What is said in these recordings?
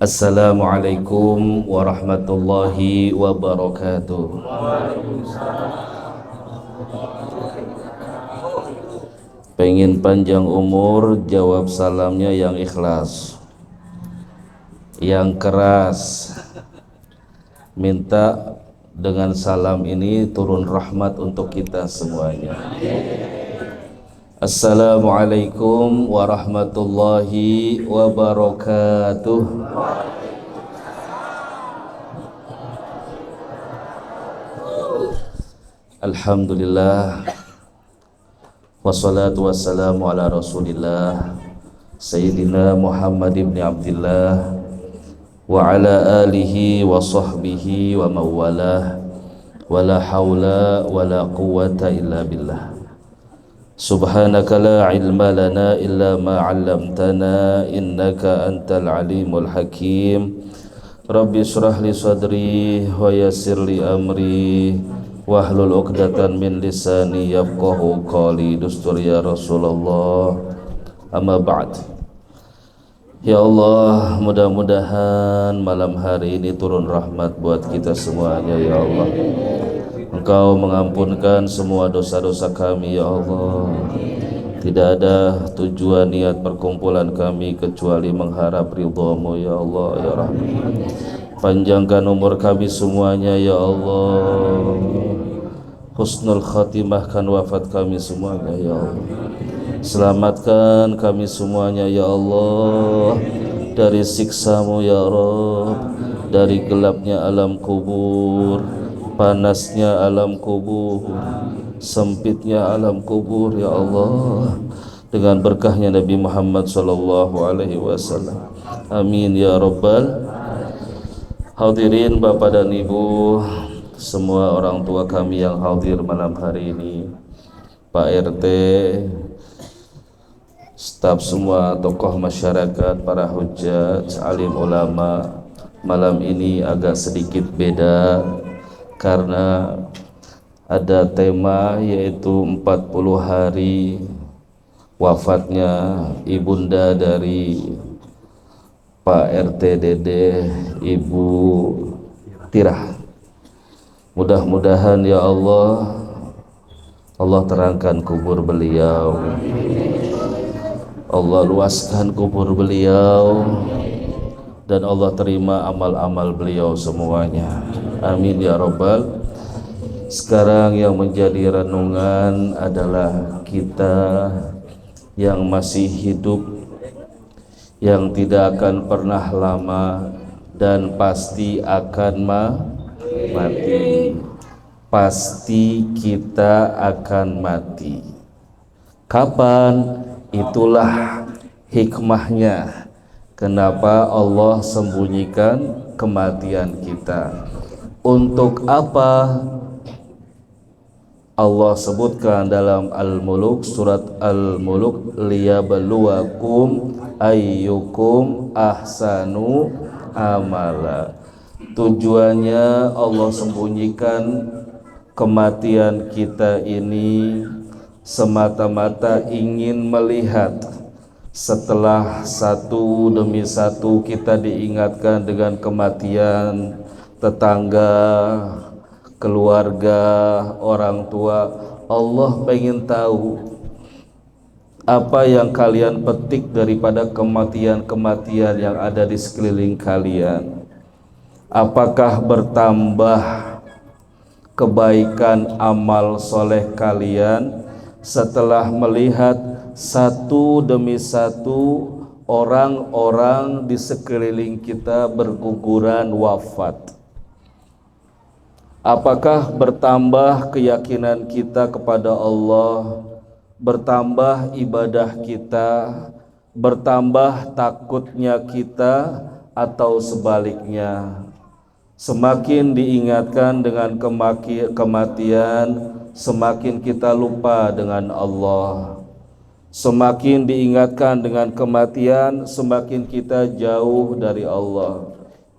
Assalamualaikum warahmatullahi wabarakatuh. Pengen panjang umur, jawab salamnya yang ikhlas, yang keras. Minta dengan salam ini turun rahmat untuk kita semuanya. Assalamualaikum warahmatullahi wabarakatuh. Alhamdulillah, wassalatu wassalamu ala rasulillah Sayyidina Muhammad ibn Abdillah wa ala alihi wa sahbihi wa mawalah, wa la hawla wa la quwwata illa billah. Subhanaka la ilma lana illa ma 'allamtana innaka antal alimul hakim. Rabbi shrah li sadri wa yassir li amri wahlul 'uqdatan min lisani yafqahu qawli. Dustur ya Rasulullah, amma ba'd. Ya Allah, mudah-mudahan malam hari ini turun rahmat buat kita semuanya ya Allah. Engkau mengampunkan semua dosa-dosa kami ya Allah. Tidak ada tujuan niat perkumpulan kami kecuali mengharap ridha-Mu ya Allah ya Rahman. Panjangkan umur kami semuanya ya Allah. Husnul khatimahkan wafat kami semuanya ya Allah. Selamatkan kami semuanya ya Allah dari siksa-Mu ya Rabb, dari gelapnya alam kubur, panasnya alam kubur, sempitnya alam kubur ya Allah, dengan berkahnya Nabi Muhammad SAW. Amin ya Rabbal. Hadirin Bapak dan Ibu, semua orang tua kami yang hadir malam hari ini, Pak RT, staf semua, tokoh masyarakat, para hujjaj, alim ulama, malam ini agak sedikit beda karena ada tema yaitu 40 hari wafatnya ibunda dari Pak RT Dede, Ibu Tirah. Mudah-mudahan ya Allah, Allah terangkan kubur beliau, Allah luaskan kubur beliau, dan Allah terima amal-amal beliau semuanya. Amin ya Rabbal. Sekarang yang menjadi renungan adalah kita yang masih hidup, yang tidak akan pernah lama dan pasti akan mati. Pasti kita akan mati. Kapan? Itulah hikmahnya. Kenapa Allah sembunyikan kematian kita? Untuk apa? Allah sebutkan dalam Al-Muluk, surat Al-Muluk, liyabluwakum ayyukum ahsanu amala. Tujuannya Allah sembunyikan kematian kita ini semata-mata ingin melihat. Setelah satu demi satu kita diingatkan dengan kematian tetangga, keluarga, orang tua, Allah pengen tahu apa yang kalian petik daripada kematian-kematian yang ada di sekeliling kalian. Apakah bertambah kebaikan amal soleh kalian setelah melihat satu demi satu orang-orang di sekeliling kita berguguran wafat? Apakah bertambah keyakinan kita kepada Allah, bertambah ibadah kita, bertambah takutnya kita, atau sebaliknya? Semakin diingatkan dengan kematian, semakin kita lupa dengan Allah. Semakin diingatkan dengan kematian, semakin kita jauh dari Allah.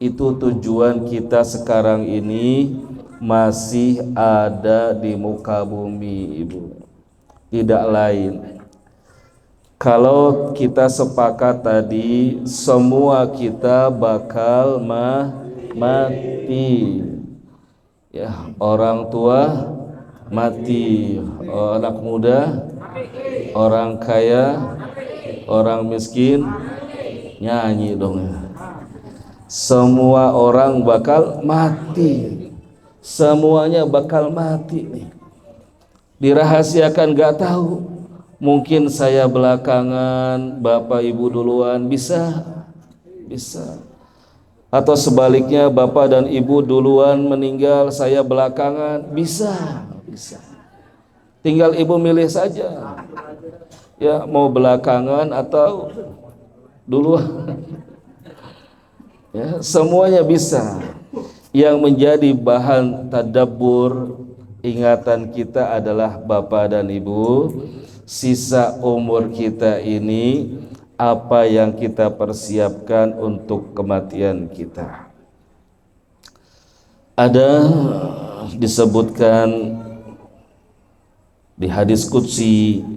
Itu tujuan kita sekarang ini masih ada di muka bumi, Ibu. Tidak lain. Kalau kita sepakat tadi, semua kita bakal mati. Ya, orang tua mati, anak muda, orang kaya, orang miskin, nyanyi dong ya. Semua orang bakal mati. Semuanya bakal mati nih. Dirahasiakan gak tahu. Mungkin saya belakangan, Bapak Ibu duluan, bisa. Atau sebaliknya Bapak dan Ibu duluan meninggal, saya belakangan, bisa. Tinggal Ibu milih saja. Ya, mau belakangan atau duluan. Ya, semuanya bisa. Yang menjadi bahan tadabbur ingatan kita adalah Bapak dan Ibu, sisa umur kita ini apa yang kita persiapkan untuk kematian kita. Ada disebutkan di hadis qudsi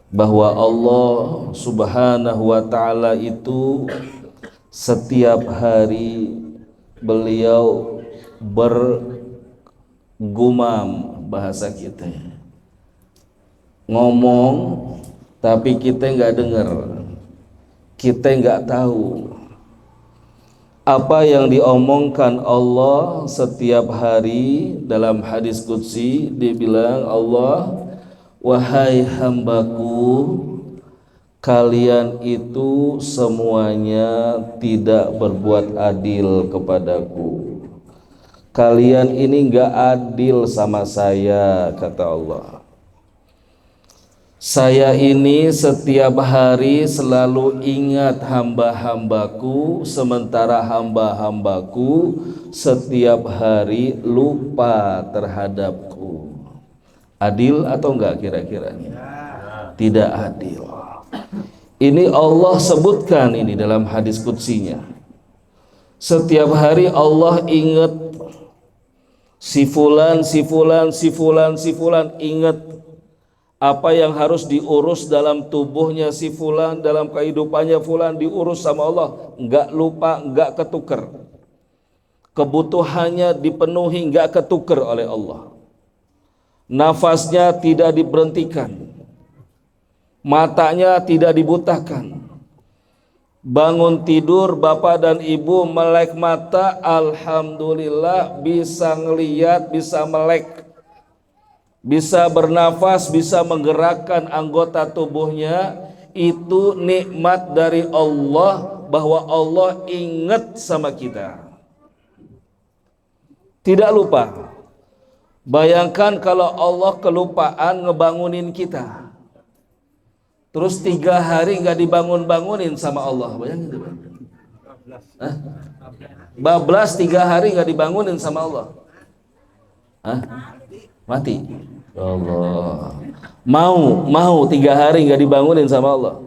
bahwa Allah Subhanahu wa taala itu setiap hari beliau bergumam, bahasa kita ngomong tapi kita nggak dengar, kita nggak tahu apa yang diomongkan Allah setiap hari. Dalam hadis qudsi dibilang Allah, wahai hambaku, kalian itu semuanya tidak berbuat adil kepadaku. Kalian ini enggak adil sama saya, kata Allah. Saya ini setiap hari selalu ingat hamba-hambaku, sementara hamba-hambaku setiap hari lupa terhadapku. Adil atau enggak kira-kira? Tidak adil. Ini Allah sebutkan ini dalam hadis qudsinya. Setiap hari Allah ingat si fulan ingat apa yang harus diurus dalam tubuhnya si fulan, dalam kehidupannya fulan diurus sama Allah. Enggak lupa, enggak ketuker. Kebutuhannya dipenuhi, enggak ketuker oleh Allah. Nafasnya tidak diberhentikan. Matanya tidak dibutakan. Bangun tidur Bapak dan Ibu melek mata, alhamdulillah bisa ngelihat, bisa melek, bisa bernafas, bisa menggerakkan anggota tubuhnya. Itu nikmat dari Allah, bahwa Allah ingat sama kita, tidak lupa. Bayangkan kalau Allah kelupaan ngebangunin kita, terus 3 hari nggak dibangun-bangunin sama Allah, bayangin itu. Bablas 3 hari nggak dibangunin sama Allah. Mati. Allah. Mau 3 hari nggak dibangunin sama Allah.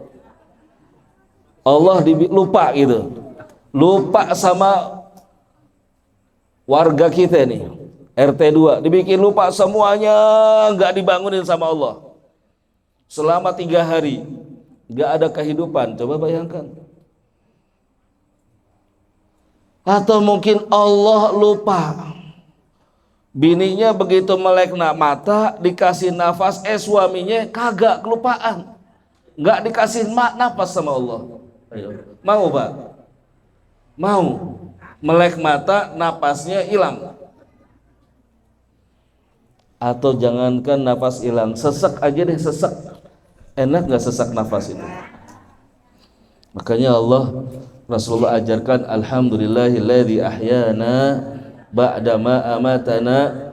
Allah lupa gitu. Lupa sama warga kita nih, RT 2 dibikin lupa semuanya, nggak dibangunin sama Allah. Selama 3 hari gak ada kehidupan, coba bayangkan. Atau mungkin Allah lupa, bininya begitu melek mata dikasih nafas, suaminya kagak kelupaan, gak dikasih nafas sama Allah. Mau Pak? Mau melek mata nafasnya hilang? Atau jangankan nafas hilang, sesek aja deh, sesek. Enak gak sesak nafas itu? Makanya Allah, Rasulullah ajarkan, alhamdulillahilladzi ahyana ba'dama amatana.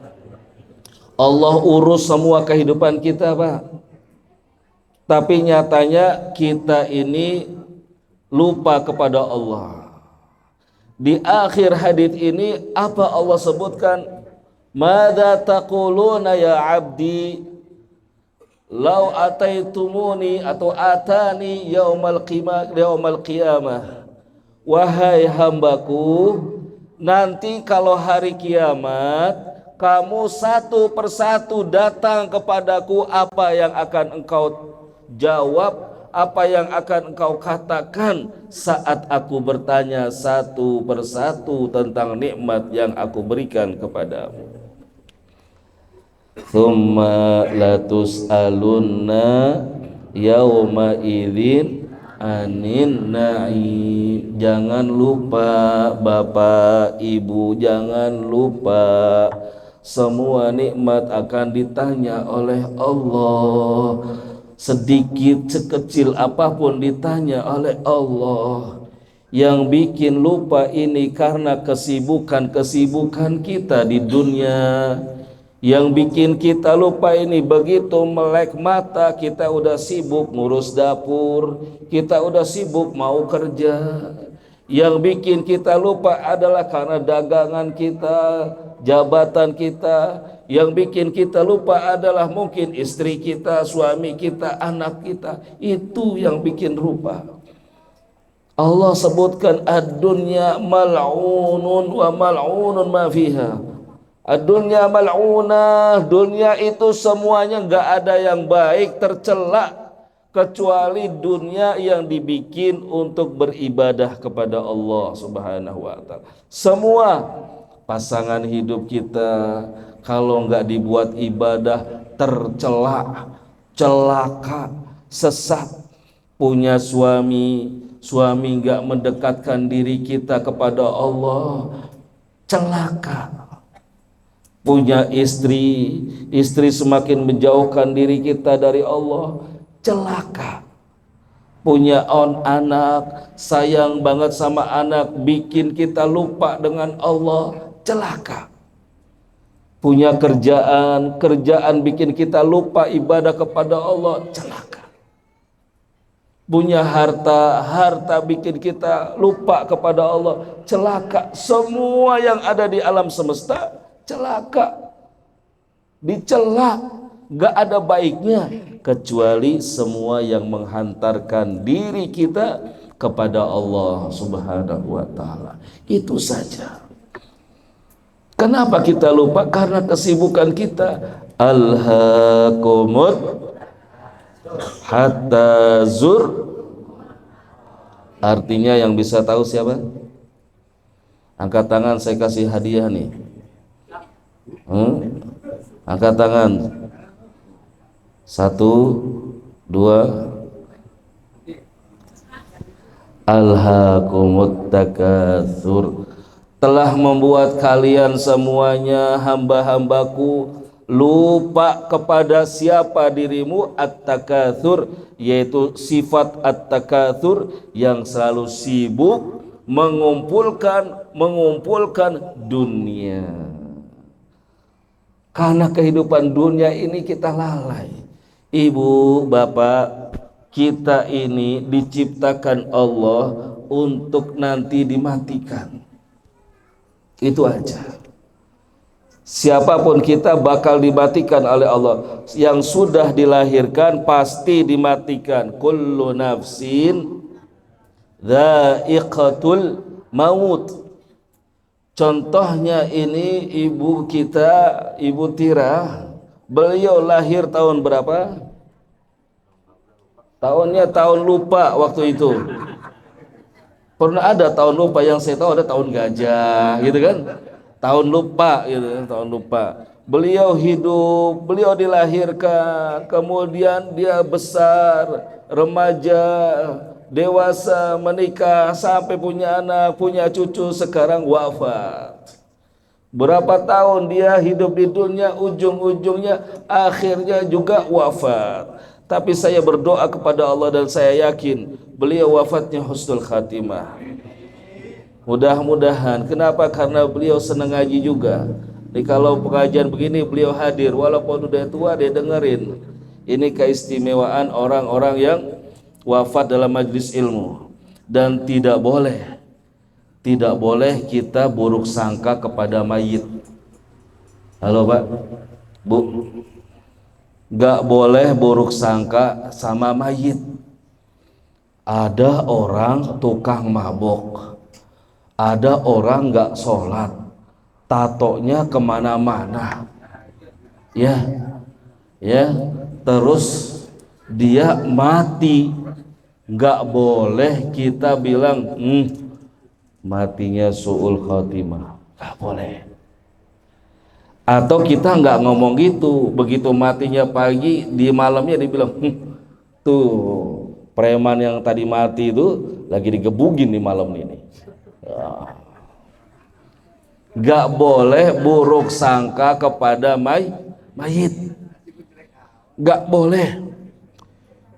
Allah urus semua kehidupan kita, Pak. Tapi nyatanya kita ini lupa kepada Allah. Di akhir hadits ini apa Allah sebutkan? Madza taquluna ya abdi lau ataitumuni, atau atani yaumal qiyamah, wahai hambaku, Nanti kalau hari kiamat kamu satu persatu datang kepadaku, apa yang akan engkau jawab, apa yang akan engkau katakan saat aku bertanya satu persatu tentang nikmat yang aku berikan kepadamu. Tsumma latus'alunna yauma idzin anin na'im. Jangan lupa Bapak Ibu, jangan lupa semua nikmat akan ditanya oleh Allah. Sedikit sekecil apapun ditanya oleh Allah. Yang bikin lupa ini karena kesibukan kita di dunia. Yang bikin kita lupa ini begitu melek mata, kita udah sibuk ngurus dapur, kita udah sibuk mau kerja. Yang bikin kita lupa adalah karena dagangan kita, jabatan kita. Yang bikin kita lupa adalah mungkin istri kita, suami kita, anak kita. Itu yang bikin lupa. Allah sebutkan ad-dunya mal'unun wa mal'unun ma fiha. Ad-dunya mal'unah, dunia itu semuanya enggak ada yang baik, tercela kecuali dunia yang dibikin untuk beribadah kepada Allah Subhanahu wa taala. Semua pasangan hidup kita kalau enggak dibuat ibadah tercela, celaka, sesat. Punya suami enggak mendekatkan diri kita kepada Allah, celaka. Punya istri semakin menjauhkan diri kita dari Allah, celaka. Punya anak, sayang banget sama anak, bikin kita lupa dengan Allah, celaka. Punya kerjaan bikin kita lupa ibadah kepada Allah, celaka. Punya harta bikin kita lupa kepada Allah, celaka. Semua yang ada di alam semesta celaka, dicela, gak ada baiknya kecuali semua yang menghantarkan diri kita kepada Allah Subhanahu wa taala. Itu saja. Kenapa kita lupa? Karena kesibukan kita. Alhaakumut hatta zur. Artinya yang bisa tahu siapa? Angkat tangan, saya kasih hadiah nih. Angkat tangan. 1, 2. Alhaakumut takatsur, telah membuat kalian semuanya hamba-hambaku lupa kepada siapa dirimu. At-takatsur, yaitu sifat at-takatsur yang selalu sibuk mengumpulkan dunia. Karena kehidupan dunia ini kita lalai. Ibu, bapak, kita ini diciptakan Allah untuk nanti dimatikan. Itu aja. Siapapun kita bakal dimatikan oleh Allah. Yang sudah dilahirkan pasti dimatikan. Kullu nafsin dha'iqatul maut. Contohnya ini ibu kita, Ibu Tira, beliau lahir tahun berapa? Tahunnya tahun lupa waktu itu. Pernah ada tahun lupa, yang saya tahu ada tahun gajah gitu kan. Tahun lupa gitu, tahun lupa. Beliau hidup, beliau dilahirkan, kemudian dia besar, remaja, dewasa, menikah, sampai punya anak, punya cucu, sekarang wafat. Berapa tahun dia hidup di dunia, ujung-ujungnya akhirnya juga wafat. Tapi saya berdoa kepada Allah dan saya yakin beliau wafatnya husnul khatimah. Mudah-mudahan. Kenapa? Karena beliau senang ngaji juga. Jadi kalau pengajian begini beliau hadir, walaupun udah tua dia dengerin. Ini keistimewaan orang-orang yang wafat dalam majlis ilmu. Dan tidak boleh kita buruk sangka kepada mayit. Halo Pak, Bu, gak boleh buruk sangka sama mayit. Ada orang tukang mabok, Ada orang nggak sholat, tatonya kemana-mana, ya, ya, terus dia mati, nggak boleh kita bilang matinya su'ul khotimah, nggak boleh. Atau kita nggak ngomong gitu, begitu matinya pagi, di malamnya dibilang tuh preman yang tadi mati itu lagi digebugin di malam ini. Gak boleh buruk sangka kepada mayit, gak boleh.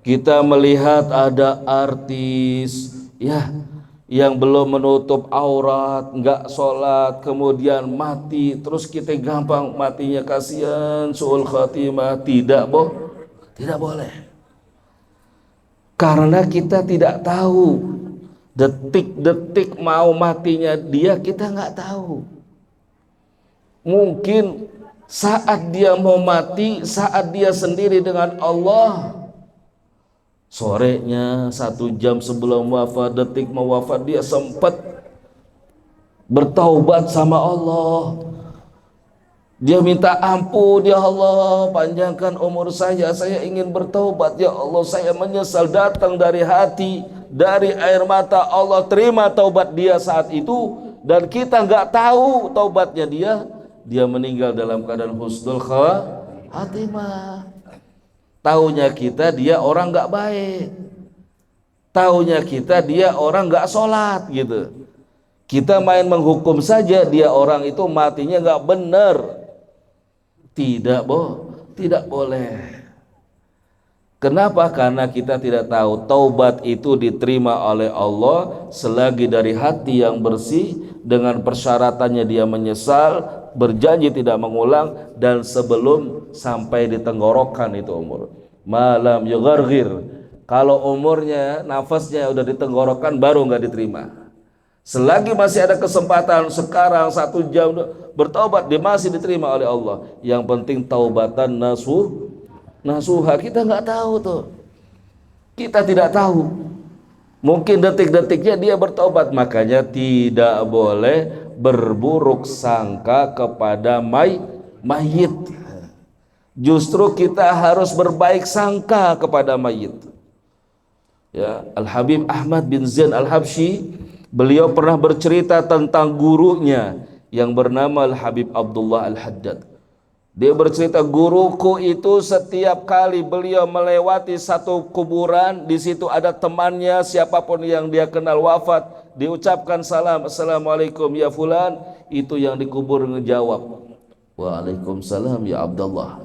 Kita melihat ada artis ya yang belum menutup aurat, gak sholat, kemudian mati, terus kita gampang matinya kasihan su'ul khatimah. Tidak boleh, karena kita tidak tahu detik-detik mau matinya dia, kita nggak tahu. Mungkin saat dia mau mati, saat dia sendiri dengan Allah, sorenya 1 jam sebelum wafat, detik mau wafat, dia sempat bertaubat sama Allah. Dia minta ampun, ya Allah panjangkan umur saya ingin bertaubat, ya Allah saya menyesal, datang dari hati, dari air mata. Allah terima taubat dia saat itu, dan kita nggak tahu taubatnya dia meninggal dalam keadaan husnul khatimah. Taunya kita dia orang nggak baik, taunya kita dia orang nggak sholat gitu. Kita main menghukum saja dia orang itu matinya nggak benar. Tidak boleh. Kenapa? Karena kita tidak tahu taubat itu diterima oleh Allah selagi dari hati yang bersih, dengan persyaratannya dia menyesal, berjanji tidak mengulang, dan sebelum sampai di tenggorokan itu umur. Malam yugharghir, kalau umurnya nafasnya udah di tenggorokan baru nggak diterima. Selagi masih ada kesempatan sekarang 1 jam bertaubat, dia masih diterima oleh Allah. Yang penting taubatan nasuha. Kita nggak tahu tuh, kita tidak tahu. Mungkin detik-detiknya dia bertobat. Makanya tidak boleh berburuk sangka kepada mayit. Justru kita harus berbaik sangka kepada mayit. Ya, Al-Habib Ahmad bin Zain Al-Habsyi, beliau pernah bercerita tentang gurunya yang bernama Al-Habib Abdullah Al-Haddad. Dia bercerita, guruku itu setiap kali beliau melewati satu kuburan, di situ ada temannya, siapapun yang dia kenal wafat, diucapkan salam, assalamualaikum ya fulan, itu yang dikubur ngejawab, waalaikumsalam ya Abdullah.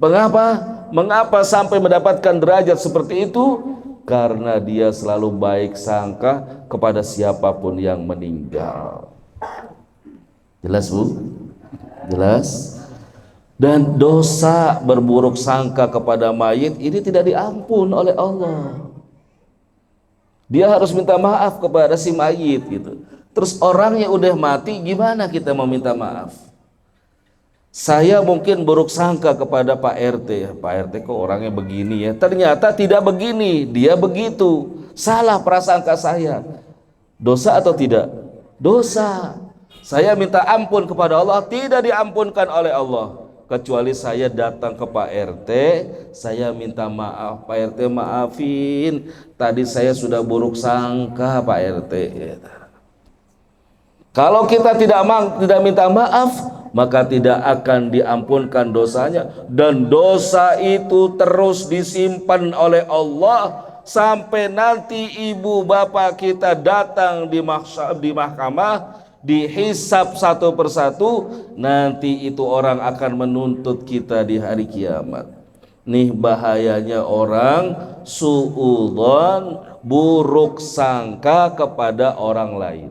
Mengapa sampai mendapatkan derajat seperti itu? Karena dia selalu baik sangka kepada siapapun yang meninggal. Jelas Bu? Jelas? Dan dosa berburuk sangka kepada mayit ini tidak diampun oleh Allah. Dia harus minta maaf kepada si mayit gitu. Terus orangnya udah mati, gimana kita mau minta maaf? Saya mungkin buruk sangka kepada Pak RT, ya Pak RT kok orangnya begini ya, ternyata tidak begini, dia begitu. Salah prasangka saya. Dosa atau tidak? Dosa. Saya minta ampun kepada Allah, tidak diampunkan oleh Allah. Kecuali saya datang ke Pak RT, saya minta maaf, Pak RT maafin, tadi saya sudah buruk sangka Pak RT. Kalau kita tidak minta maaf, maka tidak akan diampunkan dosanya, dan dosa itu terus disimpan oleh Allah sampai nanti ibu bapak kita datang di mahkamah, dihisap satu persatu, nanti itu orang akan menuntut kita di hari kiamat. Nih bahayanya orang suudzon, buruk sangka kepada orang lain,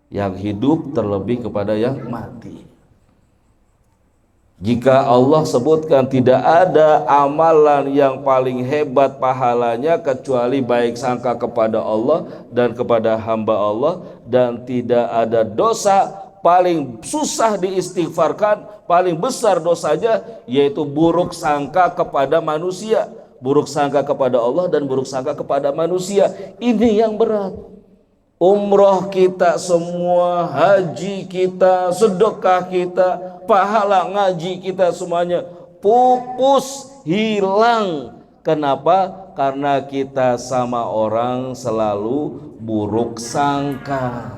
yang hidup terlebih kepada yang mati. Jika Allah sebutkan tidak ada amalan yang paling hebat pahalanya kecuali baik sangka kepada Allah dan kepada hamba Allah, dan tidak ada dosa paling susah diistighfarkan, paling besar dosanya, yaitu buruk sangka kepada manusia. Buruk sangka kepada Allah dan buruk sangka kepada manusia, ini yang berat. umroh kita semua, haji kita, sedekah kita, pahala ngaji kita semuanya pupus, hilang. Kenapa? Karena kita sama orang selalu buruk sangka,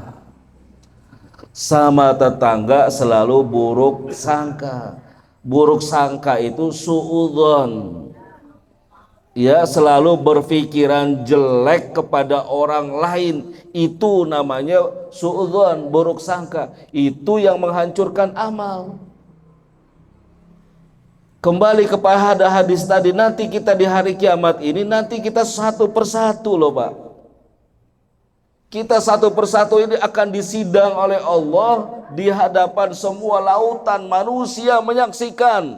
sama tetangga selalu buruk sangka. Buruk sangka itu suudzon, ya, selalu berpikiran jelek kepada orang lain, itu namanya suudzon, buruk sangka. Itu yang menghancurkan amal. Kembali kepada hadis tadi, nanti kita di hari kiamat ini, nanti kita satu persatu loh Pak. Kita satu persatu ini akan disidang oleh Allah di hadapan semua lautan manusia menyaksikan.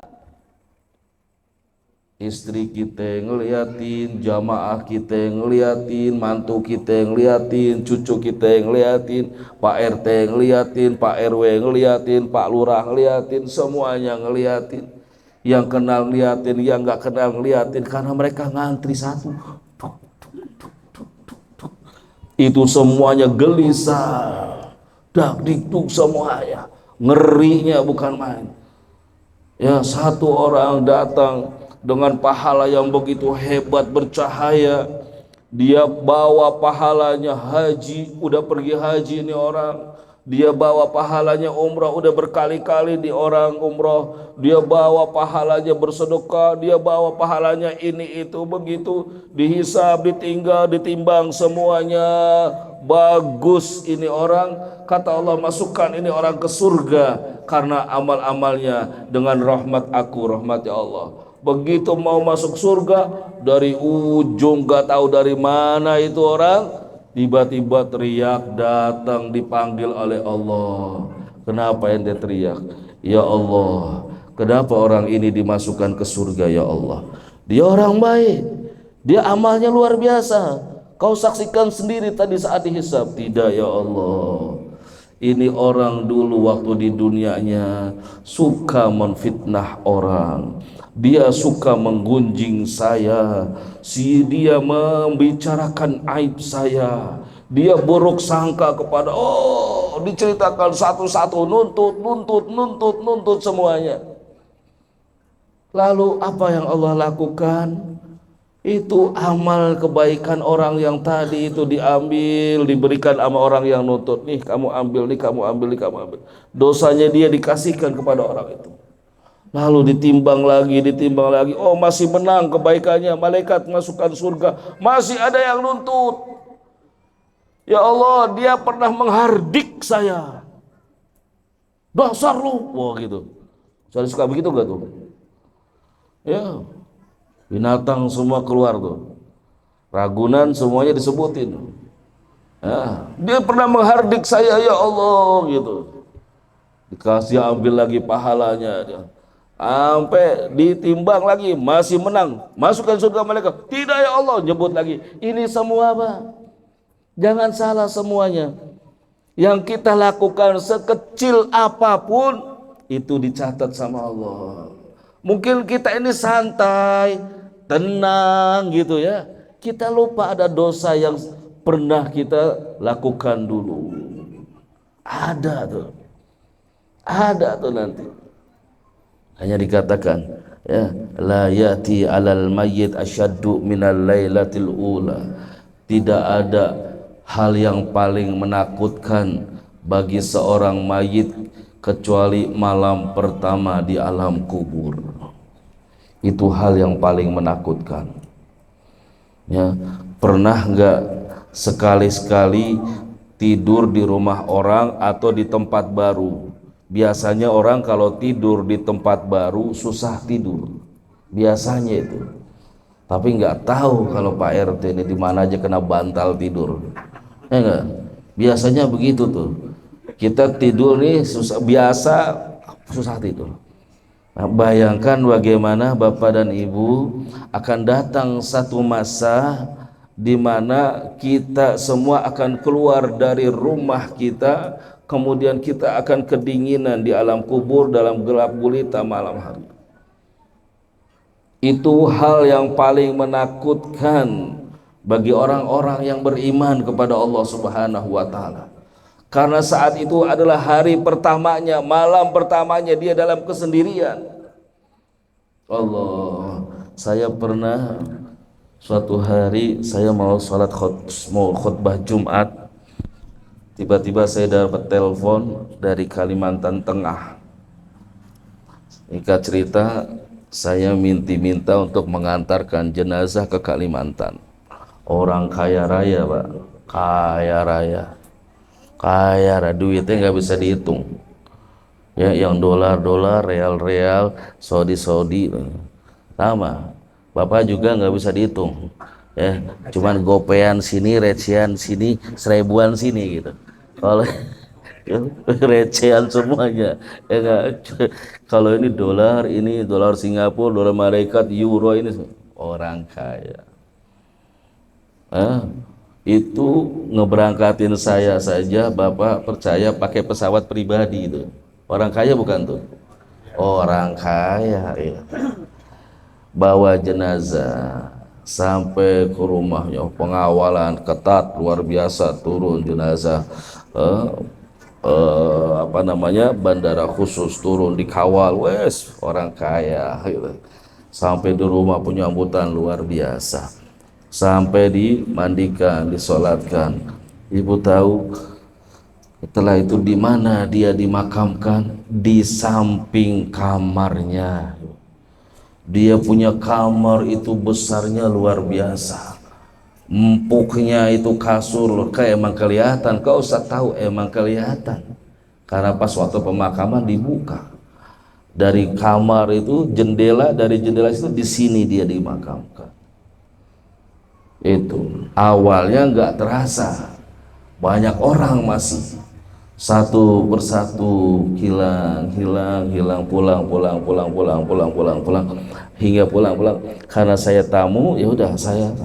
Istri kita ngeliatin, jamaah kita ngeliatin, mantu kita ngeliatin, cucu kita ngeliatin, Pak RT ngeliatin, Pak RW ngeliatin, Pak Lurah ngeliatin, semuanya ngeliatin. Yang kenal ngeliatin, yang gak kenal ngeliatin, karena mereka ngantri satu. Itu semuanya gelisah, dakdikduk semuanya, ngerinya bukan main. Ya, satu orang datang dengan pahala yang begitu hebat, bercahaya. Dia bawa pahalanya haji, udah pergi haji ini orang. Dia bawa pahalanya umrah, udah berkali-kali di orang umrah. Dia bawa pahalanya bersedekah, dia bawa pahalanya ini itu, begitu dihisab, ditinggal, ditimbang semuanya bagus ini orang. Kata Allah, masukkan ini orang ke surga karena amal-amalnya dengan rahmat aku, rahmat ya Allah. Begitu mau masuk surga, dari ujung gak tahu dari mana itu orang, tiba-tiba teriak, datang dipanggil oleh Allah. Kenapa ente teriak? Ya Allah, kenapa orang ini dimasukkan ke surga ya Allah? Dia orang baik, dia amalnya luar biasa. Kau saksikan sendiri tadi saat dihisab. Tidak ya Allah, ini orang dulu waktu di dunianya suka menfitnah orang. Dia suka menggunjing saya, dia membicarakan aib saya, dia buruk sangka kepada, diceritakan satu-satu, nuntut semuanya. Lalu apa yang Allah lakukan? Itu amal kebaikan orang yang tadi itu diambil, diberikan sama orang yang nuntut. Nih kamu ambil, nih kamu ambil, nih kamu ambil. Dosanya dia dikasihkan kepada orang itu. Lalu ditimbang lagi, oh masih menang kebaikannya, malaikat masukkan surga, masih ada yang nuntut. Ya Allah, dia pernah menghardik saya, dasar lu, wah gitu. Saya suka begitu gak tuh? Ya, binatang semua keluar tuh, Ragunan semuanya disebutin. Ya, dia pernah menghardik saya ya Allah gitu. Dikasih ambil lagi pahalanya dia. Sampai ditimbang lagi, masih menang, masukkan surga malaikat. Tidak ya Allah, nyebut lagi. Ini semua apa? Jangan salah semuanya. Yang kita lakukan sekecil apapun itu dicatat sama Allah. Mungkin kita ini santai, tenang gitu ya. Kita lupa ada dosa yang pernah kita lakukan dulu. Ada tuh nanti. Hanya dikatakan ya, la yati alal mayyit asyaddu minal lailatil ula. Tidak ada hal yang paling menakutkan bagi seorang mayit kecuali malam pertama di alam kubur. Itu hal yang paling menakutkan. Ya, pernah enggak sekali-sekali tidur di rumah orang atau di tempat baru? Biasanya orang kalau tidur di tempat baru susah tidur, biasanya itu. Tapi nggak tahu kalau Pak RT ini di mana aja kena bantal tidur, ya enggak? Biasanya begitu tuh. Kita tidur nih susah tidur. Nah, bayangkan bagaimana Bapak dan Ibu akan datang satu masa di mana kita semua akan keluar dari rumah kita. Kemudian kita akan kedinginan di alam kubur dalam gelap gulita malam hari. Itu hal yang paling menakutkan bagi orang-orang yang beriman kepada Allah Subhanahu wa taala. Karena saat itu adalah hari pertamanya, malam pertamanya dia dalam kesendirian. Allah, saya pernah suatu hari saya mau khutbah Jumat, tiba-tiba saya dapat telepon dari Kalimantan Tengah. Singkat cerita, saya minta untuk mengantarkan jenazah ke Kalimantan. Orang kaya raya, Pak, kaya raya, duitnya nggak bisa dihitung. Ya, yang dolar, real, Saudi, sama. Bapak juga nggak bisa dihitung. Ya, cuman gopean sini, recehan sini, seribuan sini gitu. Kalau recehan semuanya, ya gak? Kalau ini dolar Singapura, dolar Malaikat, euro, ini orang kaya. Itu ngeberangkatin saya saja, Bapak percaya pakai pesawat pribadi itu. Orang kaya bukan tuh? Orang kaya, ya. Bawa jenazah sampai ke rumahnya, pengawalan ketat luar biasa, turun jenazah bandara khusus, turun dikawal, orang kaya gitu. Sampai di rumah penyambutan luar biasa, sampai dimandikan, disolatkan. Ibu tahu setelah itu di mana dia dimakamkan? Di samping kamarnya. Dia punya kamar itu besarnya luar biasa, empuknya itu kasur, kayak emang kelihatan. Kau usah tahu, emang kelihatan karena pas waktu pemakaman dibuka dari kamar itu dari jendela itu di sini dia dimakamkan. Itu awalnya nggak terasa, banyak orang masih satu persatu hilang, pulang hingga pulang. Karena saya tamu, ya udah saya.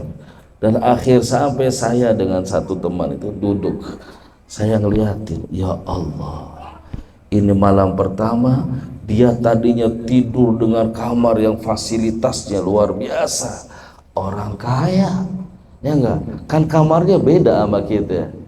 Dan akhir sampai saya dengan satu teman itu duduk, saya ngeliatin, ya Allah, ini malam pertama dia tadinya tidur dengan kamar yang fasilitasnya luar biasa, orang kaya, ya enggak? Kan kamarnya beda sama kita.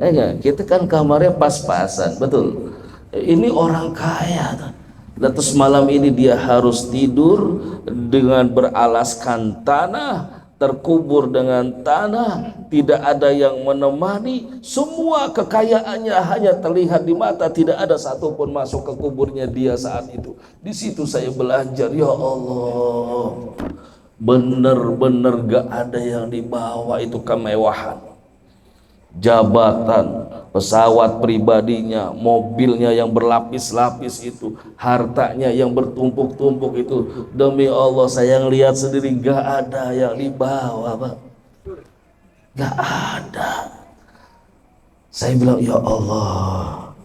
Enggak, kita kan kamarnya pas-pasan, betul. Ini orang kaya. Dan terus malam ini dia harus tidur dengan beralaskan tanah, terkubur dengan tanah, tidak ada yang menemani, semua kekayaannya hanya terlihat di mata, tidak ada satupun masuk ke kuburnya dia saat itu. Di situ saya belajar, ya Allah, bener-bener gak ada yang dibawa itu kemewahan. Jabatan, pesawat pribadinya, mobilnya yang berlapis-lapis itu, hartanya yang bertumpuk-tumpuk itu, demi Allah saya ngelihat sendiri gak ada yang dibawa, Pak. Gak ada. Saya bilang, ya Allah,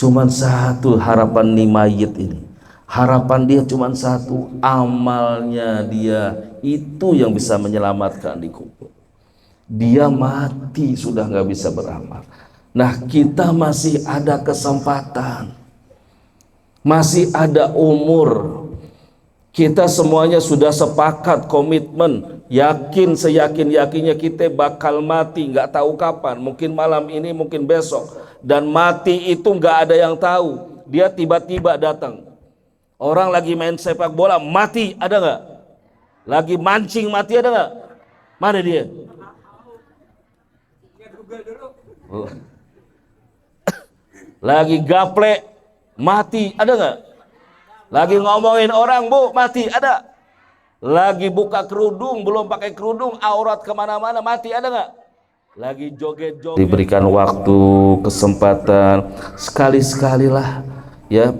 cuman satu harapan nih mayit ini, harapan dia cuman satu, amalnya dia itu yang bisa menyelamatkan di kubur. Dia mati sudah nggak bisa beramal. Nah, kita masih ada kesempatan, masih ada umur. Kita semuanya sudah sepakat komitmen, yakin seyakin-yakinnya kita bakal mati, nggak tahu kapan, mungkin malam ini, mungkin besok. Dan mati itu nggak ada yang tahu, dia tiba-tiba datang. Orang lagi main sepak bola mati, ada nggak? Lagi mancing mati, ada nggak? Mana dia? Lagi gaplek mati, ada nggak? Lagi ngomongin orang, Bu, mati, ada? Lagi buka kerudung, belum pakai kerudung, aurat kemana-mana, mati, ada nggak? Lagi joget-joget. Diberikan waktu, kesempatan, sekali-sekalilah ya,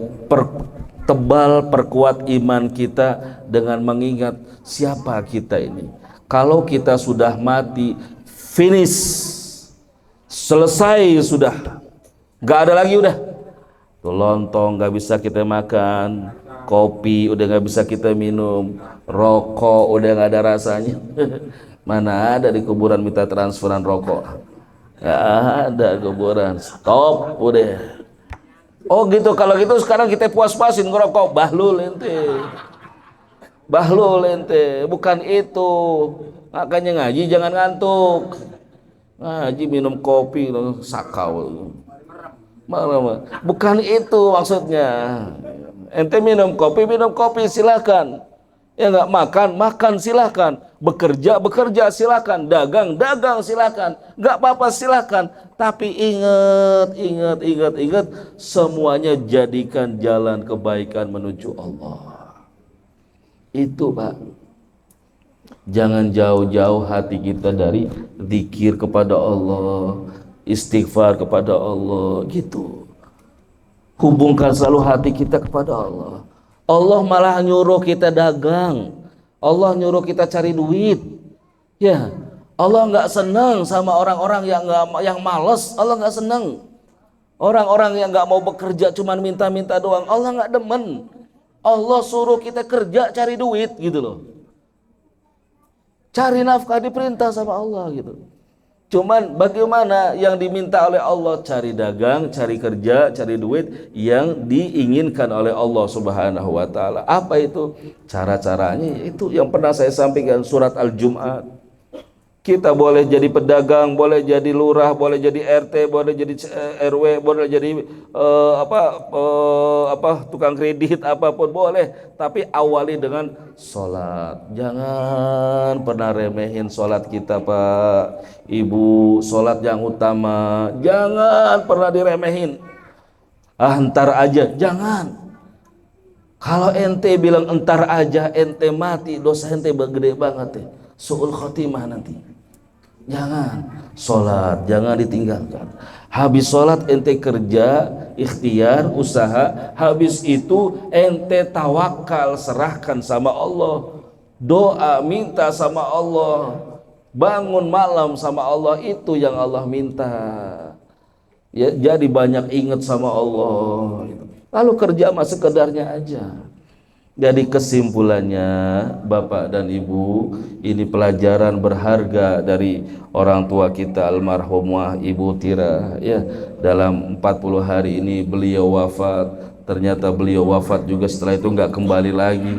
perkuat iman kita dengan mengingat siapa kita ini. Kalau kita sudah mati, finish, selesai sudah, nggak ada lagi udah. Tuh lontong nggak bisa kita makan, kopi udah nggak bisa kita minum, rokok udah nggak ada rasanya. Mana ada di kuburan minta transferan rokok? Nggak ada kuburan, stop udah. Oh gitu, kalau gitu sekarang kita puas-puasin ngerokok, bahlul ente, bukan itu. Makanya ngaji jangan ngantuk. Ngaji minum kopi sakau. Bukan itu maksudnya. Ente minum kopi silakan. Ya nggak makan silakan. Bekerja silakan. Dagang silakan. Nggak apa-apa silakan. Tapi ingat. Semuanya jadikan jalan kebaikan menuju Allah. Itu Pak. Jangan jauh-jauh hati kita dari zikir kepada Allah, istighfar kepada Allah, gitu. Hubungkan selalu hati kita kepada Allah. Allah malah nyuruh kita dagang. Allah nyuruh kita cari duit. Ya, Allah nggak senang sama orang-orang yang malas. Allah nggak senang. Orang-orang yang nggak mau bekerja cuman minta-minta doang. Allah nggak demen. Allah suruh kita kerja cari duit gitu loh. Cari nafkah diperintah sama Allah gitu. Cuman bagaimana yang diminta oleh Allah? Cari dagang, cari kerja, cari duit yang diinginkan oleh Allah Subhanahu wa taala. Apa itu? Cara-caranya itu yang pernah saya sampaikan surat Al-Jum'at. Kita boleh jadi pedagang, boleh jadi lurah, boleh jadi RT, boleh jadi RW, boleh jadi tukang kredit, apapun boleh. Tapi awali dengan sholat. Jangan pernah remehin sholat kita Pak, Ibu. Sholat yang utama. Jangan pernah diremehin. Entar aja, jangan. Kalau ente bilang entar aja, ente mati, dosa ente gede banget. Su'ul khotimah nanti. Jangan sholat, jangan ditinggalkan. Habis sholat ente kerja, ikhtiar, usaha. Habis itu ente tawakal, serahkan sama Allah. Doa, minta sama Allah. Bangun malam sama Allah, itu yang Allah minta. Ya, jadi banyak ingat sama Allah. Lalu kerja mah sekedarnya aja. Jadi kesimpulannya Bapak dan Ibu, ini pelajaran berharga dari orang tua kita almarhumah Ibu Tira ya. Dalam 40 hari ini beliau wafat. Ternyata beliau wafat juga setelah itu nggak kembali lagi.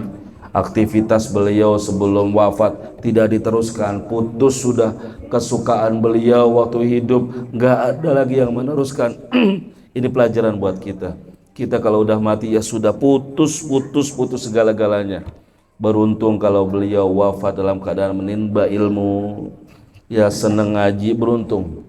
Aktivitas beliau sebelum wafat tidak diteruskan, putus sudah. Kesukaan beliau waktu hidup nggak ada lagi yang meneruskan. Ini pelajaran buat kita. Kita kalau udah mati ya sudah putus segala-galanya. Beruntung kalau beliau wafat dalam keadaan menimba ilmu, ya seneng ngaji, beruntung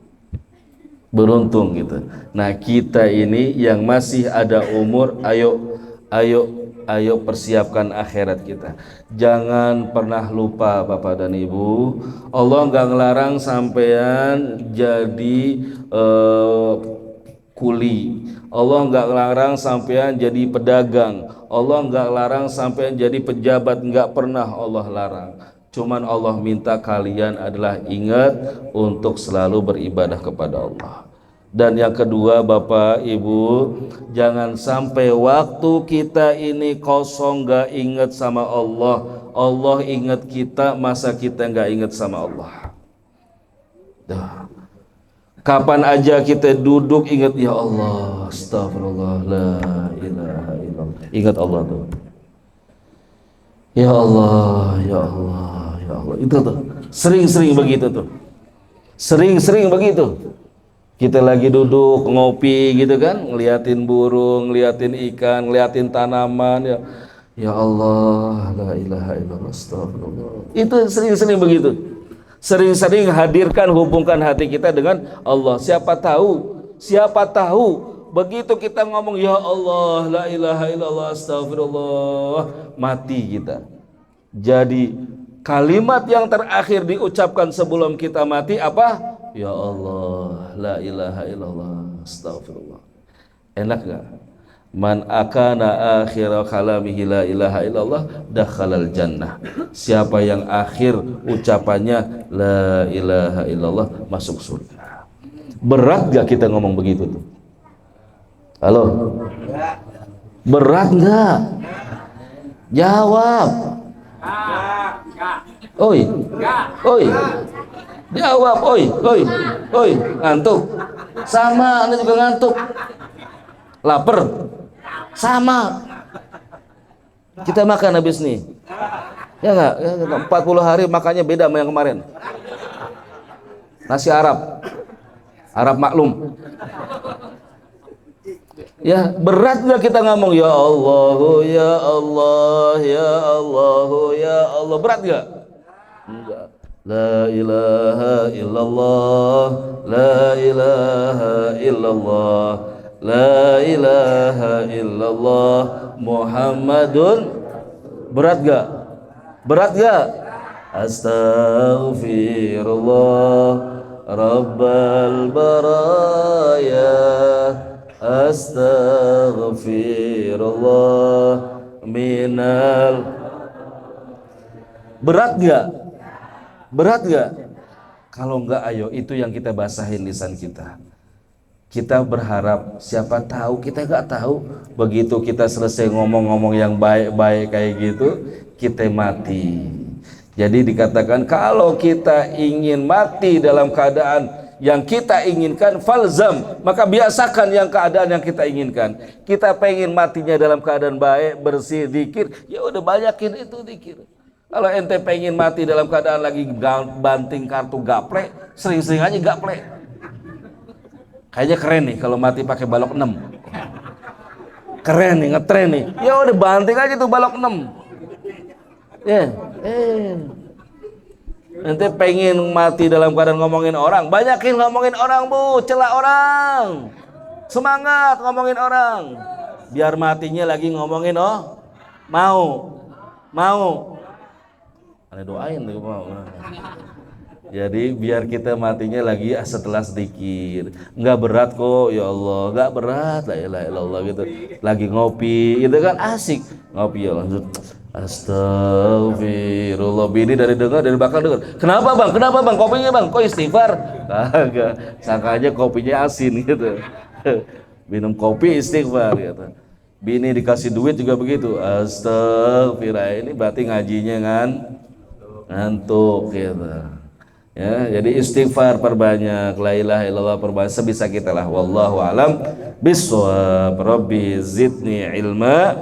gitu. Nah kita ini yang masih ada umur, ayo persiapkan akhirat kita. Jangan pernah lupa Bapak dan Ibu, Allah nggak ngelarang sampean jadi kuli. Allah nggak larang sampean jadi pedagang. Allah nggak larang sampean jadi pejabat. Nggak pernah Allah larang. Cuman Allah minta kalian adalah ingat untuk selalu beribadah kepada Allah. Dan yang kedua Bapak Ibu, jangan sampai waktu kita ini kosong nggak ingat sama Allah. Allah ingat kita, masa kita nggak ingat sama Allah. Kapan aja kita duduk ingat ya Allah, astagfirullah, la ilaha illallah. Ingat Allah tuh. Ya Allah, ya Allah, ya Allah. Itu tuh. Sering-sering begitu tuh. Sering-sering begitu. Kita lagi duduk ngopi gitu kan, ngeliatin burung, ngeliatin ikan, ngeliatin tanaman ya. Ya Allah, la ilaha illallah, astagfirullah. Itu sering-sering begitu. Sering-sering hadirkan, hubungkan hati kita dengan Allah. Siapa tahu begitu kita ngomong ya Allah, la ilaha illallah, astagfirullah, mati kita. Jadi kalimat yang terakhir diucapkan sebelum kita mati apa? Ya Allah, la ilaha illallah, astagfirullah. Enak gak? Man akana akhira kalamihi la ilaha illallah dakhalal jannah. Siapa yang akhir ucapannya la ilaha illallah masuk surga. Berat gak kita ngomong begitu tuh? Halo? Berat gak? Jawab. Oi. Jawab, oi. Ngantuk. Sama, Anda juga ngantuk. Lapar. Sama. Kita makan habis nih. Ya enggak? Ya, 40 hari makannya beda sama yang kemarin. Nasi Arab. Arab maklum. Ya, berat nggak kita ngomong ya Allah, ya Allah, ya Allah, ya Allah, berat nggak? Enggak. La ilaha illallah, la ilaha illallah, la ilaha illallah, Muhammadun. Berat gak? Berat gak? Astaghfirullah Rabbal baraya, Astaghfirullah minal. Berat gak? Berat gak? Kalau enggak, ayo, itu yang kita basahin lisan kita. Kita berharap, siapa tahu, kita nggak tahu, begitu kita selesai ngomong-ngomong yang baik-baik kayak gitu, kita mati. Jadi dikatakan kalau kita ingin mati dalam keadaan yang kita inginkan, falzam, maka biasakan yang keadaan yang kita inginkan. Kita pengen matinya dalam keadaan baik, bersih, zikir, ya udah banyakin itu zikir. Kalau ente pengen mati dalam keadaan lagi banting kartu gaple, sering-sering aja gaple. Kayaknya keren nih kalau mati pakai balok 6. Keren nih, ngetren nih. Ya udah banting aja tuh balok 6. Ya, ente pengen mati dalam keadaan ngomongin orang, banyakin ngomongin orang, Bu, cela orang. Semangat ngomongin orang. Biar matinya lagi ngomongin mau. Ada doain tuh mau. Jadi biar kita matinya lagi setelah sedikit. Enggak berat kok, ya Allah, enggak berat, la ilaha illallah gitu. Lagi ngopi, itu kan asik. Ngopi ya langsung astagfirullah. Bini dari belakang dengar. Kenapa bang? Kopinya bang, kok istighfar? Kagak, sangka aja kopinya asin gitu. Minum kopi istighfar gitu. Bini dikasih duit juga begitu. Astagfirullah, ini berarti ngajinya ngantuk gitu. Ya, jadi istighfar perbanyak, la ilaha illallah perbanyak sebisa kita lah. Wallahu alam bissawab. Rabbi zidni ilma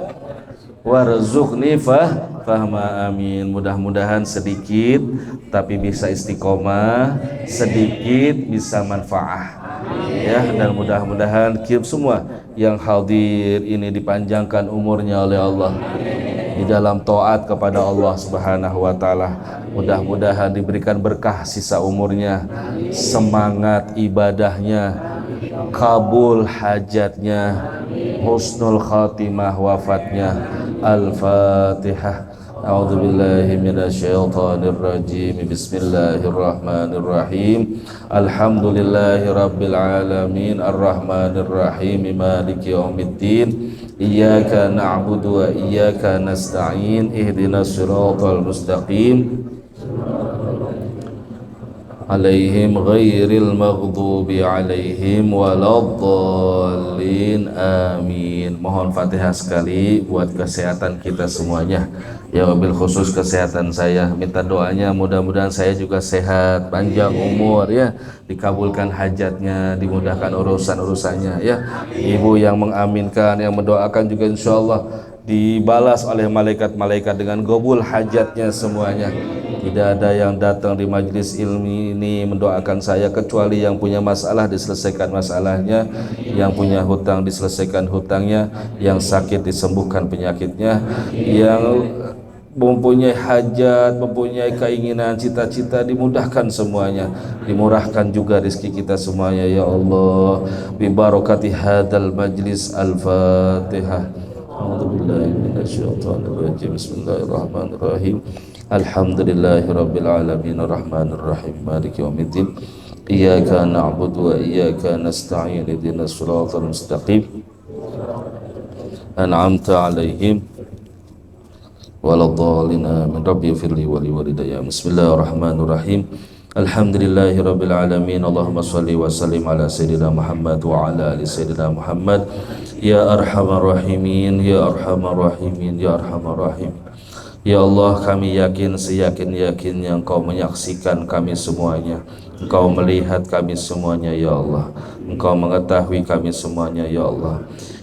warzuqni fahma, amin. Mudah-mudahan sedikit tapi bisa istiqomah, sedikit bisa manfaat. Ya, dan mudah-mudahan kita semua yang hadir ini dipanjangkan umurnya oleh Allah di dalam taat kepada Allah Subhanahu wa taala. Mudah-mudahan diberikan berkah sisa umurnya, semangat ibadahnya, kabul hajatnya, husnul khatimah wafatnya. Al-Fatihah. A'udzubillahi minasyaitonir rajim. Bismillahirrahmanirrahim. Alhamdulillahi rabbil alamin, arrahmanir rahim, maliki yaumiddin. Iyyaka na'budu wa iyyaka nasta'in. Ihdinas siratal mustaqim. Alaihim ghairil maghdubi alaihim waladdallin, amin. Mohon Fatihah sekali buat kesehatan kita semuanya. Ya, wabil khusus kesehatan saya, minta doanya mudah-mudahan saya juga sehat, panjang umur ya, dikabulkan hajatnya, dimudahkan urusan-urusannya ya. Ibu yang mengaminkan, yang mendoakan juga insyaallah dibalas oleh malaikat-malaikat dengan gobul hajatnya semuanya. Tidak ada yang datang di majelis ilmi ini mendoakan saya kecuali yang punya masalah diselesaikan masalahnya, yang punya hutang diselesaikan hutangnya, yang sakit disembuhkan penyakitnya, yang mempunyai hajat, mempunyai keinginan, cita-cita dimudahkan semuanya, dimurahkan juga rezeki kita semuanya ya Allah. Bi barakati hadzal majlis. Al-Fatihah. A'udzubillahi minasyaitonir rajim. Bismillahirrahmanirrahim. Alhamdulillahirabbil alamin, arrahmanir rahim, maliki yaumiddin. Iyyaka na'budu wa iyyaka nasta'in. Ihdinas siratal mustaqim. An'amta 'alaihim waladdallin, amin. Rabbi ighfirli wa li walidayya. Bismillahirrahmanirrahim. Alhamdulillahirabbil alamin. Allahumma shalli wa sallim ala sayyidina Muhammad wa ala ali sayyidina Muhammad. Ya arhamar rahimin, ya arhamar rahimin, ya arhamar rahim. Ya Allah, kami yakin seyakin-yakinnya Engkau menyaksikan kami semuanya, Engkau melihat kami semuanya ya Allah, Engkau mengetahui kami semuanya ya Allah.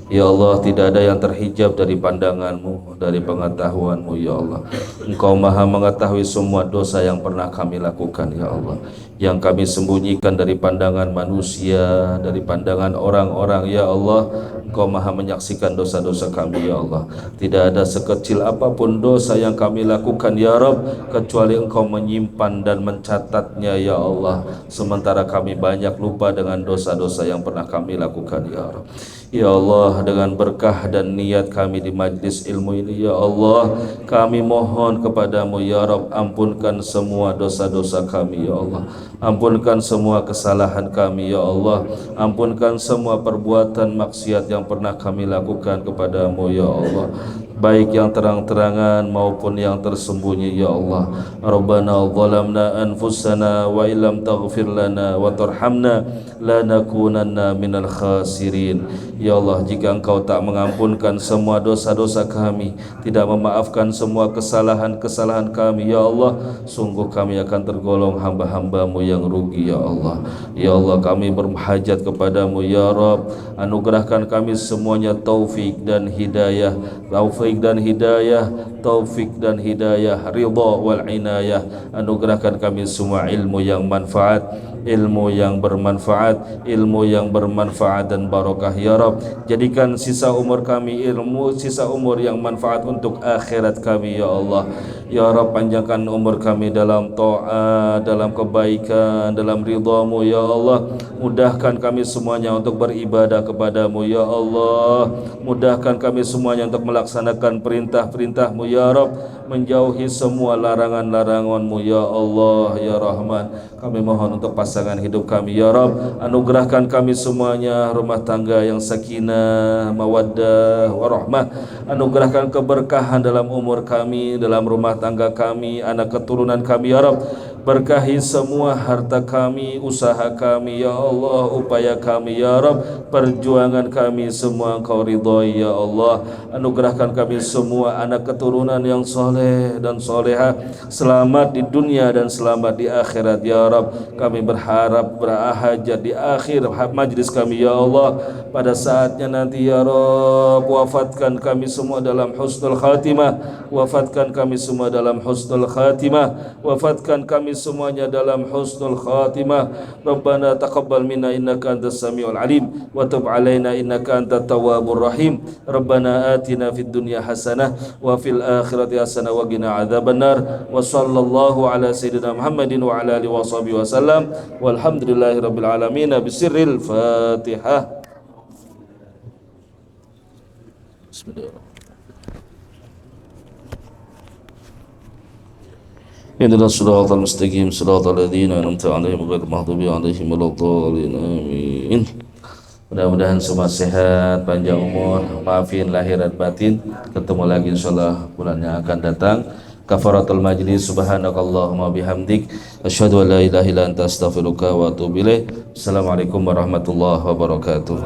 Ya Allah, tidak ada yang terhijab dari pandangan-Mu, dari pengetahuan-Mu, Ya Allah. Engkau maha mengetahui semua dosa yang pernah kami lakukan, Ya Allah, yang kami sembunyikan dari pandangan manusia, dari pandangan orang-orang, Ya Allah. Engkau maha menyaksikan dosa-dosa kami, Ya Allah. Tidak ada sekecil apapun dosa yang kami lakukan, Ya Rabb, kecuali Engkau menyimpan dan mencatatnya, Ya Allah. Sementara kami banyak lupa dengan dosa-dosa yang pernah kami lakukan, Ya Rabb. Ya Allah, dengan berkah dan niat kami di majlis ilmu ini, Ya Allah, kami mohon kepadamu, Ya Rabb, ampunkan semua dosa-dosa kami, Ya Allah. Ampunkan semua kesalahan kami, Ya Allah. Ampunkan semua perbuatan maksiat yang pernah kami lakukan kepadamu, Ya Allah, baik yang terang-terangan maupun yang tersembunyi, Ya Allah. Rabbana zalamna anfusana wa illam taghfir lana wa tarhamna lanakunanna minal khasirin. Ya Allah, jika Engkau tak mengampunkan semua dosa-dosa kami, tidak memaafkan semua kesalahan-kesalahan kami, Ya Allah, sungguh kami akan tergolong hamba-hamba-Mu yang rugi, Ya Allah. Ya Allah, kami berhajat kepadamu, Ya Rabb, anugerahkan kami semuanya taufik dan hidayah, taufik dan hidayah, taufik dan hidayah, ridha wal inayah. Anugerahkan kami semua ilmu yang manfaat, ilmu yang bermanfaat, ilmu yang bermanfaat dan barokah, Ya Rabb. Jadikan sisa umur kami ilmu, sisa umur yang manfaat untuk akhirat kami, Ya Allah. Ya Rabb, panjangkan umur kami dalam ta'at, dalam kebaikan, dalam ridha-Mu, Ya Allah. Mudahkan kami semuanya untuk beribadah kepadamu, Ya Allah. Mudahkan kami semuanya untuk melaksanakan perintah-perintah-Mu, Ya Rabb, menjauhi semua larangan-larangan-Mu, Ya Allah, Ya Rahman. Kami mohon untuk pasangan hidup kami, Ya Rabb. Anugerahkan kami semuanya rumah tangga yang sakinah, mawaddah, warahmah. Anugerahkan keberkahan dalam umur kami, dalam rumah tangga kami, anak keturunan kami, Ya Rabb. Berkahi semua harta kami, usaha kami, Ya Allah, upaya kami, Ya Rabb. Perjuangan kami semua Engkau ridhai, Ya Allah. Anugerahkan kami semua anak keturunan yang soleh dan soleha, selamat di dunia dan selamat di akhirat, Ya Rabb. Kami berharap berhajat di akhir majlis kami, Ya Allah, pada saatnya nanti, Ya Rabb, wafatkan kami semua dalam husnul khatimah, wafatkan kami semua dalam husnul khatimah, wafatkan kami semuanya dalam husnul khatimah. Rabbana taqabbal minna innaka antas samiul alim wa tub alaina innaka antat tawwabur rahim. Rabbana atina fid dunya hasanah wa fil akhirati hasanah wa qina adzabannar. Wa sallallahu ala sayyidina Muhammadin wa ala alihi washabihi wasallam. Walhamdulillahi rabbil alamin. Bisirril Fatihah. Bismillahirrahmanirrahim. Ihdinas siratal mustaqim, siratal ladzina an'amta 'alaihim ghairil maghdubi 'alaihim waladdallin. Amin. Mudah-mudahan semua sehat, panjang umur, maafin lahir dan batin. Ketemu lagi insyaallah bulan yang akan datang. Kafaratul majlis, subhanakallahumma bihamdik, asyhadu an la ilaha illa anta astaghfiruka wa atubu ilaik. Assalamualaikum warahmatullahi wabarakatuh.